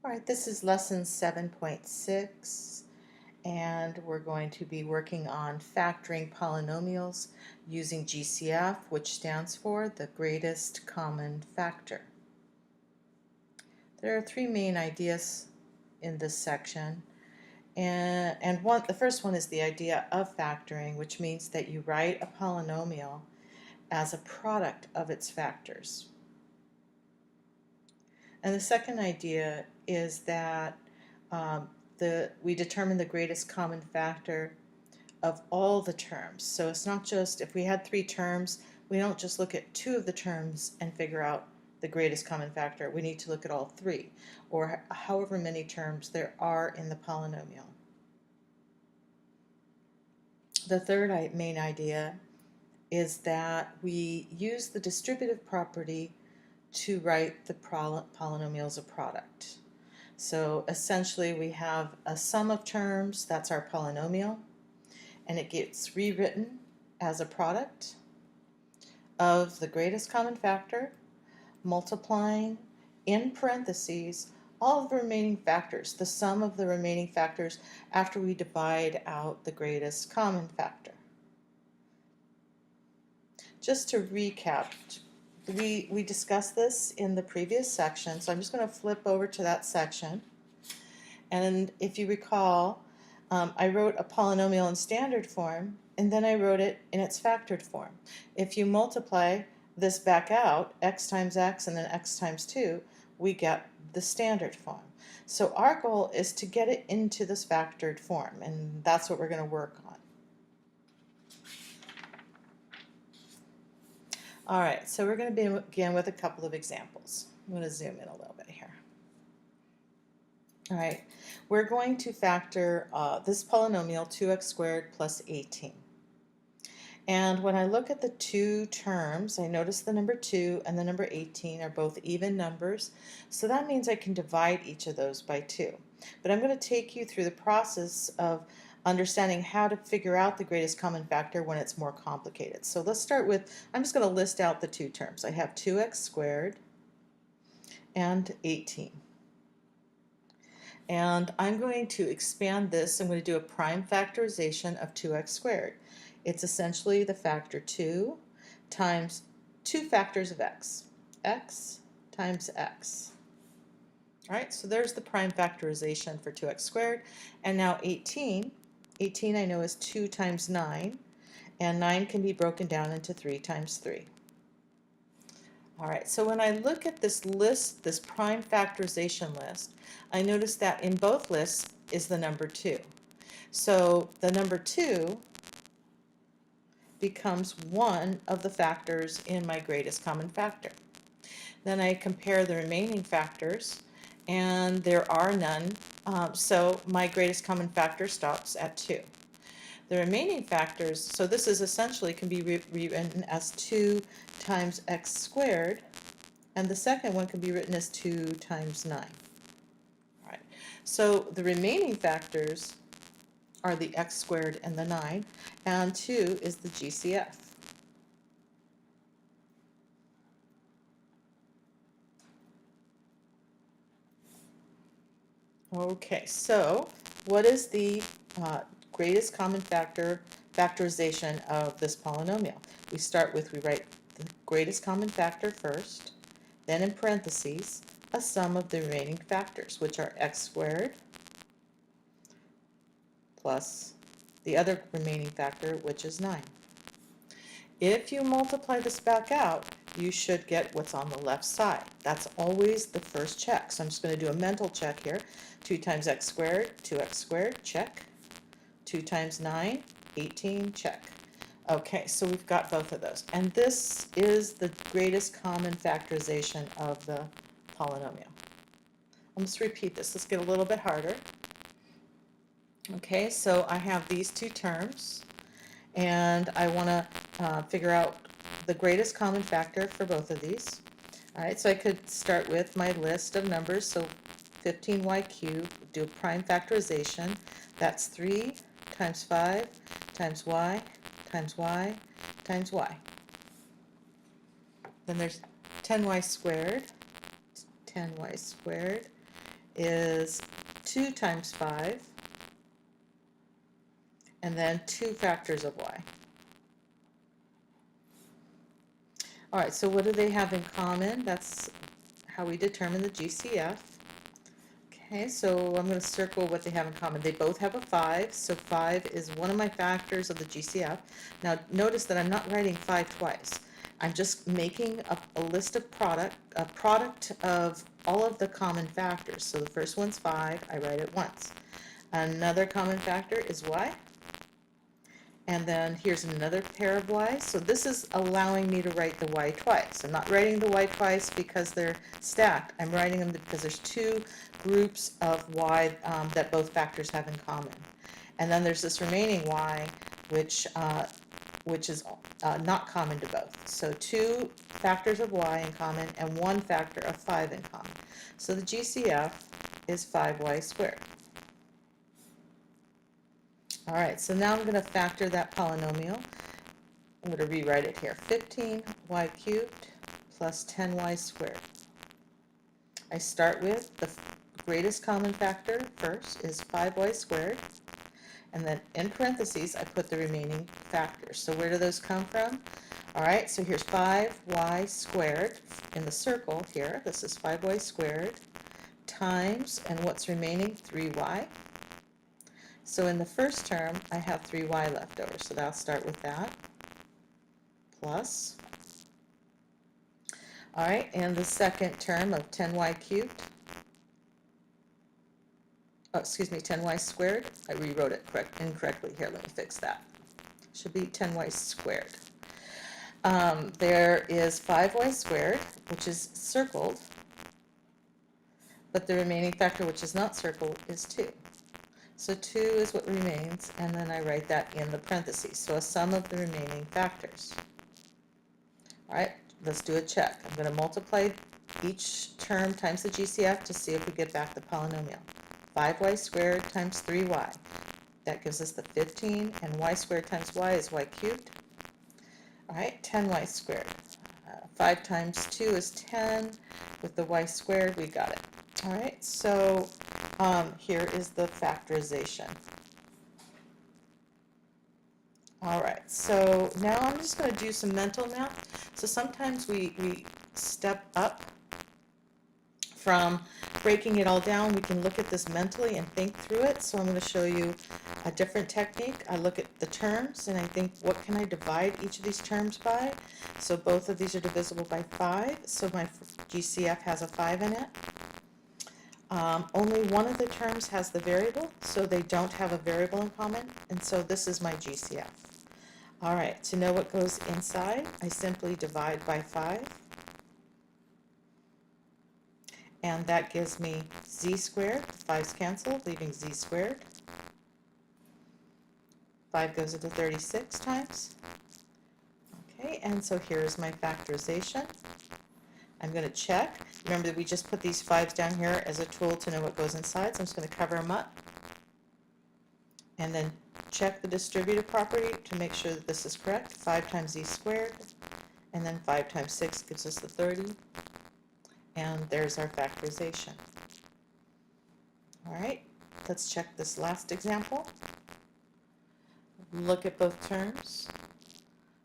All right, this is lesson 7.6, and we're going to be working on factoring polynomials using GCF, which stands for the greatest common factor. There are three main ideas in this section, and the first one is the idea of factoring, which means that you write a polynomial as a product of its factors. And the second idea is that we determine the greatest common factor of all the terms. So it's not just, if we had three terms, we don't just look at two of the terms and figure out the greatest common factor. We need to look at all three, or however many terms there are in the polynomial. The third main idea is that we use the distributive property to write the polynomial as a product. So essentially we have a sum of terms, that's our polynomial, and it gets rewritten as a product of the greatest common factor multiplying in parentheses all of the remaining factors, the sum of the remaining factors after we divide out the greatest common factor. Just to recap, we discussed this in the previous section, so I'm just going to flip over to that section. And if you recall, I wrote a polynomial in standard form, and then I wrote it in its factored form. If you multiply this back out, x times x and then x times 2, we get the standard form. So our goal is to get it into this factored form, and that's what we're going to work on. All right, so we're going to begin with a couple of examples. I'm going to zoom in a little bit here. All right, we're going to factor this polynomial 2x squared plus 18. And when I look at the two terms, I notice the number 2 and the number 18 are both even numbers, so that means I can divide each of those by 2. But I'm going to take you through the process of understanding how to figure out the greatest common factor when it's more complicated. So let's start with, I'm just going to list out the two terms. I have 2x squared and 18. And I'm going to expand this. I'm going to do a prime factorization of 2x squared. It's essentially the factor 2 times two factors of x times x. All right, so there's the prime factorization for 2x squared. And now 18 I know is 2 times 9, and 9 can be broken down into 3 times 3. All right, so when I look at this list, this prime factorization list, I notice that in both lists is the number 2. So the number 2 becomes one of the factors in my greatest common factor. Then I compare the remaining factors, and there are none, so my greatest common factor stops at 2. The remaining factors, so this is essentially can be rewritten as 2 times x squared, and the second one can be written as 2 times 9. All right. So the remaining factors are the x squared and the 9, and 2 is the GCF. Okay, so what is the greatest common factor factorization of this polynomial? We write the greatest common factor first, then in parentheses, a sum of the remaining factors, which are x squared plus the other remaining factor, which is 9. If you multiply this back out, you should get what's on the left side. That's always the first check. So I'm just going to do a mental check here. 2 times x squared, 2x squared, check. 2 times 9, 18, check. Okay, so we've got both of those. And this is the greatest common factorization of the polynomial. Let's repeat this. Let's get a little bit harder. Okay, so I have these two terms, and I want to figure out the greatest common factor for both of these. All right, so I could start with my list of numbers, so 15y cubed, do a prime factorization. That's 3 times 5 times y times y times y. Then there's 10y squared. 10y squared is 2 times 5, and then 2 factors of y. All right, so what do they have in common? That's how we determine the GCF. Okay, so I'm going to circle what they have in common. They both have a 5, so 5 is one of my factors of the GCF. Now notice that I'm not writing 5 twice. I'm just making a list of a product of all of the common factors. So the first one's 5, I write it once. Another common factor is y. And then here's another pair of y's. So this is allowing me to write the y twice. I'm not writing the y twice because they're stacked. I'm writing them because there's 2 groups of y that both factors have in common. And then there's this remaining y, which is not common to both. So 2 factors of y in common and 1 factor of 5 in common. So the GCF is 5y squared. All right, so now I'm going to factor that polynomial. I'm going to rewrite it here. 15y cubed plus 10y squared. I start with the greatest common factor first is 5y squared. And then in parentheses, I put the remaining factors. So where do those come from? All right, so here's 5y squared in the circle here. This is 5y squared times, and what's remaining? 3y. So in the first term, I have 3y left over, so I'll start with that, plus. All right, and the second term of 10y cubed, 10y squared. I rewrote it incorrectly here. Let me fix that. Should be 10y squared. There is 5y squared, which is circled, but the remaining factor, which is not circled, is 2. So 2 is what remains, and then I write that in the parentheses. So a sum of the remaining factors. All right, let's do a check. I'm going to multiply each term times the GCF to see if we get back the polynomial. 5y squared times 3y. That gives us the 15, and y squared times y is y cubed. All right, 10y squared. 5 times 2 is 10. With the y squared, we got it. All right, so here is the factorization. All right, so now I'm just going to do some mental math. So sometimes we step up from breaking it all down. We can look at this mentally and think through it. So I'm going to show you a different technique. I look at the terms and I think, what can I divide each of these terms by? So both of these are divisible by 5. So my GCF has a 5 in it. Only one of the terms has the variable, so they don't have a variable in common, and so this is my GCF. All right, to know what goes inside, I simply divide by 5, and that gives me z squared. 5's cancel, leaving z squared. 5 goes into 36 times. Okay, and so here's my factorization. I'm going to check. Remember that we just put these 5s down here as a tool to know what goes inside, so I'm just going to cover them up. And then check the distributive property to make sure that this is correct. 5 times z squared, and then 5 times 6 gives us the 30. And there's our factorization. All right, let's check this last example. Look at both terms.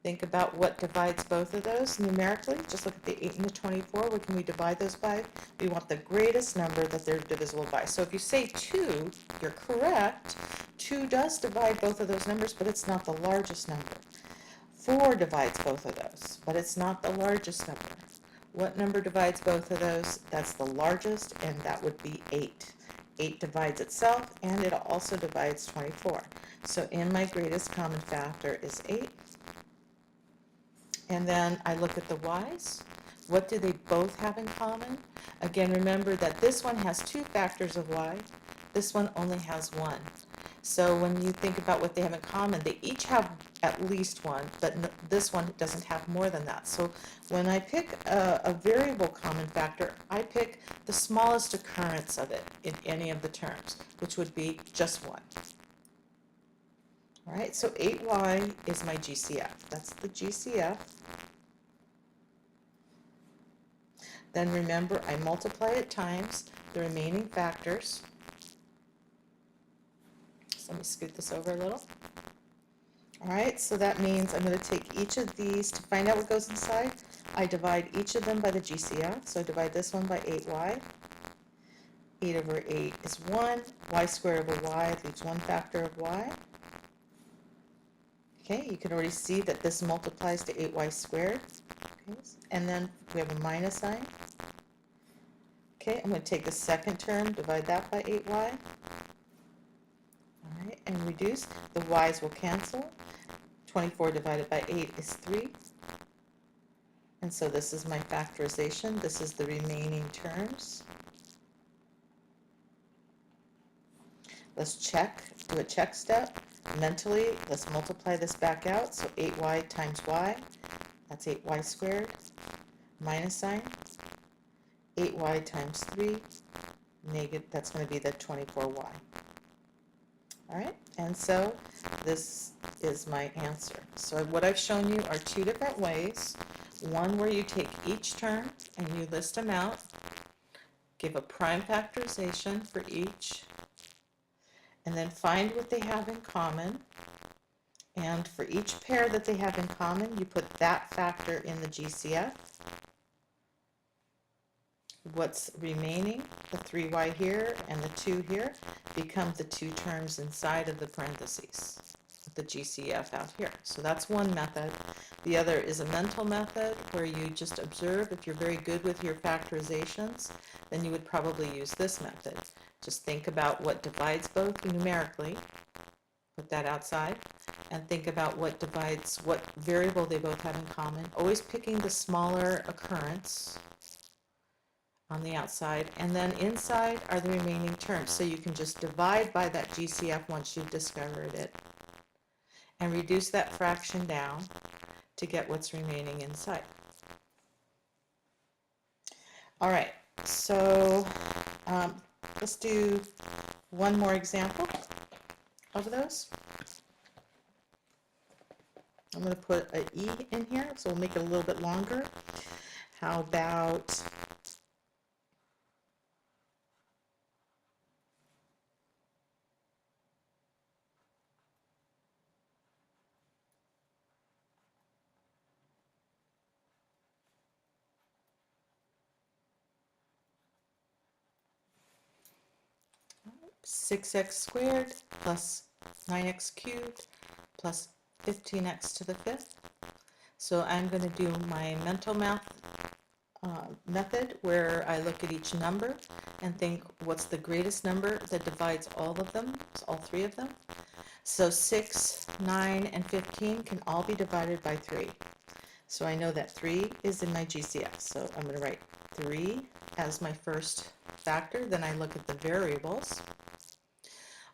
Think about what divides both of those numerically. Just look at the 8 and the 24. What can we divide those by? We want the greatest number that they're divisible by. So if you say 2, you're correct. 2 does divide both of those numbers, but it's not the largest number. 4 divides both of those, but it's not the largest number. What number divides both of those? That's the largest, and that would be 8. 8 divides itself, and it also divides 24. So in my greatest common factor is 8. And then I look at the y's. What do they both have in common? Again, remember that this one has 2 factors of y. This one only has 1. So when you think about what they have in common, they each have at least 1, but this one doesn't have more than that. So when I pick a variable common factor, I pick the smallest occurrence of it in any of the terms, which would be just 1. All right, so 8y is my GCF. That's the GCF. Then remember, I multiply it times the remaining factors. So let me scoot this over a little. All right, so that means I'm going to take each of these to find out what goes inside. I divide each of them by the GCF. So I divide this one by 8y. 8 over 8 is 1. Y squared over y leaves one factor of y. Okay, you can already see that this multiplies to 8y squared. Okay, and then we have a minus sign. Okay, I'm going to take the second term, divide that by 8y. All right, and reduce. The y's will cancel. 24 divided by 8 is 3. And so this is my factorization. This is the remaining terms. Let's check, do a check step. Mentally, let's multiply this back out. So 8y times y, that's 8y squared, minus sign. 8y times 3, negative, that's going to be the 24y. All right, and so this is my answer. So what I've shown you are two different ways. One where you take each term and you list them out, give a prime factorization for each, and then find what they have in common. And for each pair that they have in common, you put that factor in the GCF. What's remaining, the 3y here and the 2 here, become the two terms inside of the parentheses, the GCF out here. So that's one method. The other is a mental method where you just observe. If you're very good with your factorizations, then you would probably use this method. Just think about what divides both numerically, put that outside, and think about what divides, what variable they both have in common, always picking the smaller occurrence on the outside, and then inside are the remaining terms. So you can just divide by that GCF once you've discovered it and reduce that fraction down to get what's remaining inside. All right, so let's do one more example of those. I'm going to put an E in here, so we'll make it a little bit longer. How about 6x squared plus 9x cubed plus 15x to the fifth. So I'm going to do my mental math method where I look at each number and think what's the greatest number that divides all of them, all three of them. So 6, 9, and 15 can all be divided by 3. So I know that 3 is in my GCF. So I'm going to write 3 as my first factor. Then I look at the variables.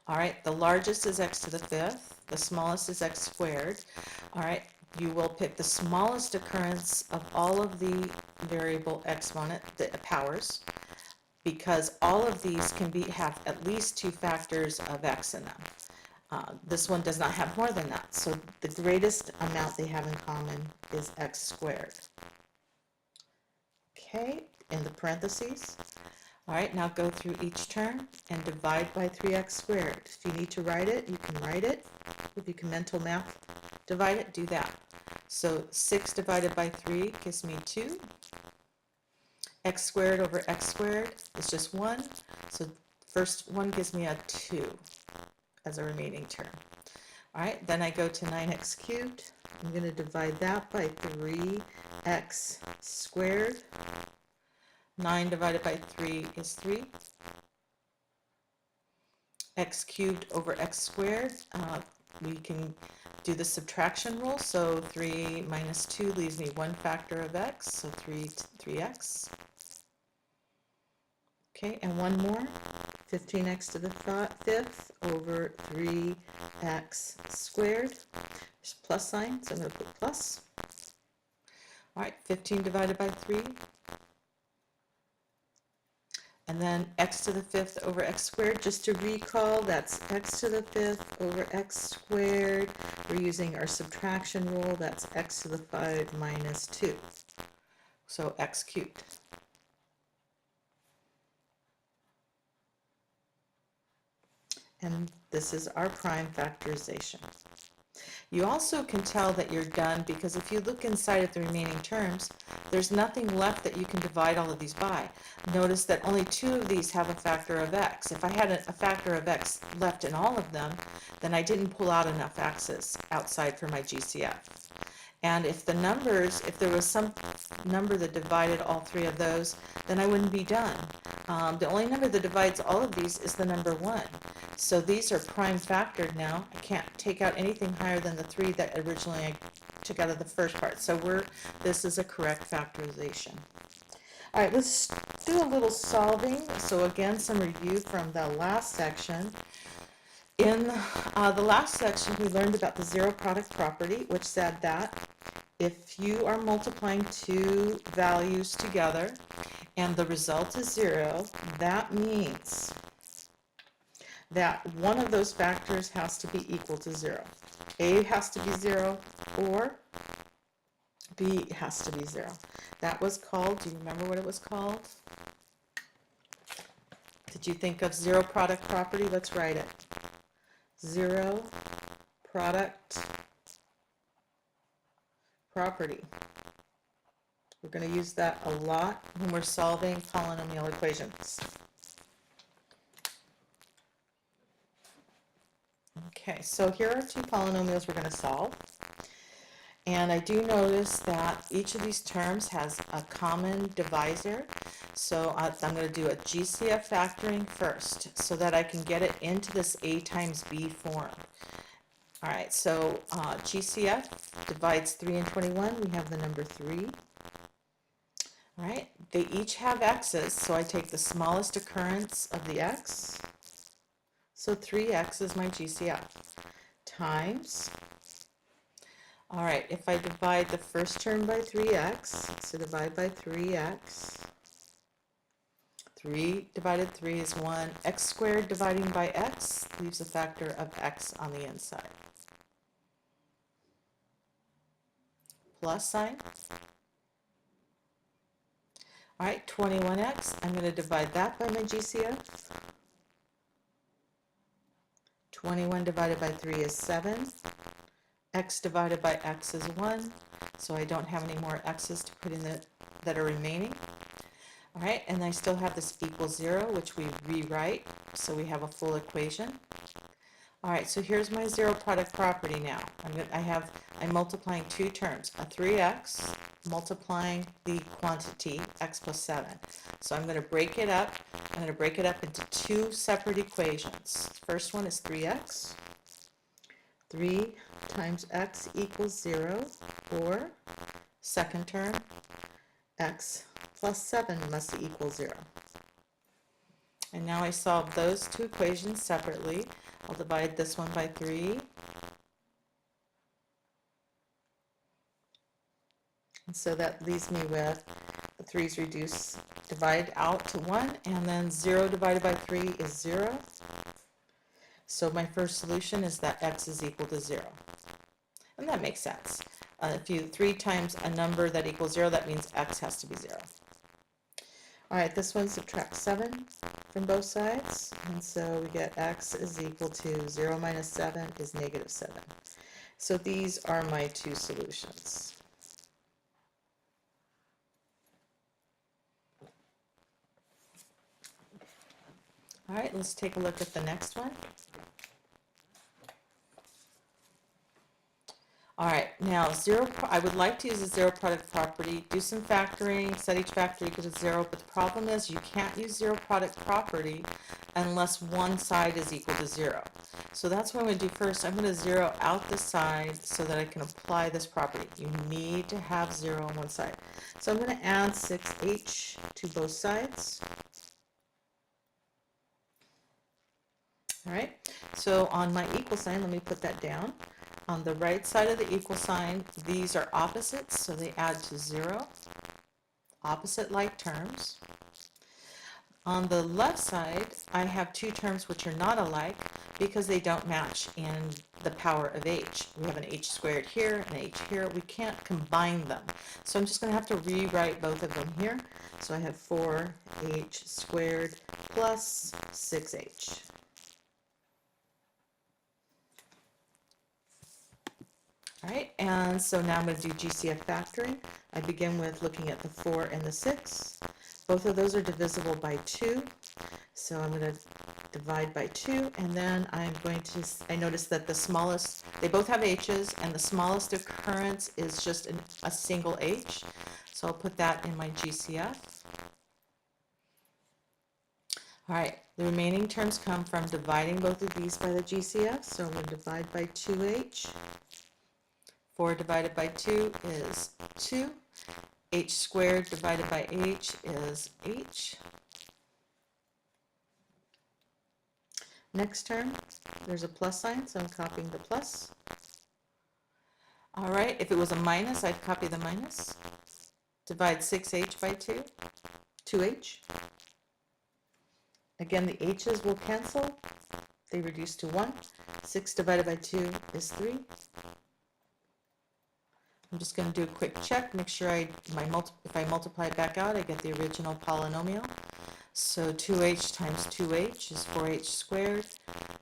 All right, the largest is x to the fifth. The smallest is x squared. All right, you will pick the smallest occurrence of all of the variable exponent, the powers, because all of these can have at least 2 factors of x in them. This one does not have more than that. So the greatest amount they have in common is x squared. Okay, in the parentheses. All right, now go through each term and divide by 3x squared. If you need to write it, you can write it. If you can mental math divide it, do that. So 6 divided by 3 gives me 2. X squared over x squared is just 1. So first one gives me a 2 as a remaining term. All right, then I go to 9x cubed. I'm going to divide that by 3x squared. 9 divided by 3 is 3. X cubed over x squared. We can do the subtraction rule. So 3 minus 2 leaves me one factor of x. So 3x. Okay, and one more. 15x to the fifth over 3x squared. There's a plus sign, so I'm going to put plus. All right, 15 divided by 3. And then x to the fifth over x squared. Just to recall, that's x to the fifth over x squared. We're using our subtraction rule. That's x to the 5 minus 2. So x cubed. And this is our prime factorization. You also can tell that you're done because if you look inside of the remaining terms, there's nothing left that you can divide all of these by. Notice that only 2 of these have a factor of x. If I had a factor of x left in all of them, then I didn't pull out enough x's outside for my GCF. And if the numbers, if there was some number that divided all 3 of those, then I wouldn't be done. The only number that divides all of these is the number 1. So these are prime factored now. I can't take out anything higher than the 3 that originally I took out of the first part. So this is a correct factorization. All right, let's do a little solving. So again, some review from the last section. In the last section, we learned about the zero product property, which said that if you are multiplying 2 values together and the result is 0, that means that one of those factors has to be equal to 0. A has to be 0 or B has to be 0. That was called, do you remember what it was called? Did you think of zero product property? Let's write it. Zero product property. We're going to use that a lot when we're solving polynomial equations. Okay, so here are 2 polynomials we're going to solve. And I do notice that each of these terms has a common divisor. So I'm going to do a GCF factoring first so that I can get it into this A times B form. All right, so GCF divides 3 and 21. We have the number 3. All right, they each have x's, so I take the smallest occurrence of the x. So 3x is my GCF times. All right, if I divide the first term by 3x, so divide by 3x. 3 divided 3 is 1. X squared dividing by x leaves a factor of x on the inside. Plus sign. All right, 21x, I'm going to divide that by my GCF. 21 divided by 3 is 7. X divided by x is 1, so I don't have any more x's to put in that are remaining. All right, and I still have this equals 0, which we rewrite, so we have a full equation. All right, so here's my zero product property now. I'm multiplying 2 terms, a 3x multiplying the quantity x plus 7. So I'm going to break it up. I'm going to break it up into 2 separate equations. First one is 3x. 3 times x equals 0, or second term, x plus 7 must equal 0. And now I solve those 2 equations separately. I'll divide this one by 3. And so that leaves me with the 3's reduce, divide out to 1, and then 0 divided by 3 is 0. So my first solution is that x is equal to 0. And that makes sense. If you 3 times a number that equals 0, that means x has to be 0. All right, this one subtracts 7 from both sides, and so we get x is equal to 0 minus 7 is negative 7. So these are my 2 solutions. All right, let's take a look at the next one. All right, now I would like to use a zero product property, do some factoring, set each factor equal to 0, but the problem is you can't use zero product property unless one side is equal to 0. So that's what I'm going to do first. I'm going to zero out the side so that I can apply this property. You need to have 0 on one side. So I'm going to add 6h to both sides. All right, so on my equal sign, let me put that down. On the right side of the equal sign, these are opposites, so they add to 0, opposite-like terms. On the left side, I have 2 terms which are not alike because they don't match in the power of h. We have an h squared here, an h here. We can't combine them. So I'm just going to have to rewrite both of them here. So I have 4h squared plus 6h. All right, and so now I'm going to do GCF factoring. I begin with looking at the 4 and the 6. Both of those are divisible by 2. So I'm going to divide by 2, and then I'm going to, I notice that the smallest, they both have h's, and the smallest occurrence is just a single h. So I'll put that in my GCF. All right, the remaining terms come from dividing both of these by the GCF. So I'm going to divide by 2h. 4 divided by 2 is 2. H squared divided by h is h. Next term, there's a plus sign, so I'm copying the plus. All right, if it was a minus, I'd copy the minus. Divide 6h by 2, 2h. Again, the h's will cancel. They reduce to 1. 6 divided by 2 is 3. I'm just going to do a quick check, make sure if I multiply it back out, I get the original polynomial. So 2h times 2h is 4h squared.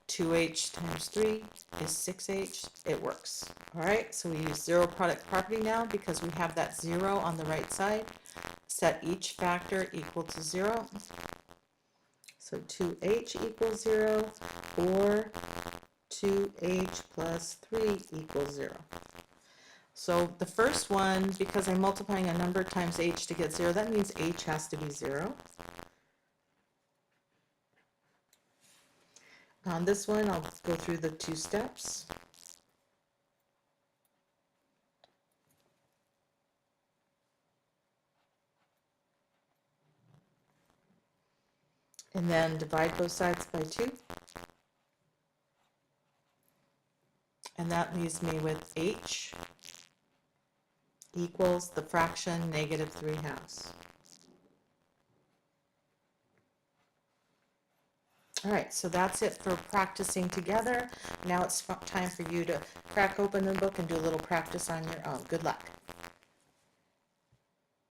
2h times 3 is 6h. It works. All right, so we use zero product property now because we have that 0 on the right side. Set each factor equal to 0. So 2h equals 0, or 2h plus 3 equals 0. So the first one, because I'm multiplying a number times h to get 0, that means h has to be 0. On this one, I'll go through the 2 steps. And then divide both sides by 2. And that leaves me with h equals the fraction negative 3/2. All right, so that's it for practicing together. Now it's time for you to crack open the book and do a little practice on your own. Good luck.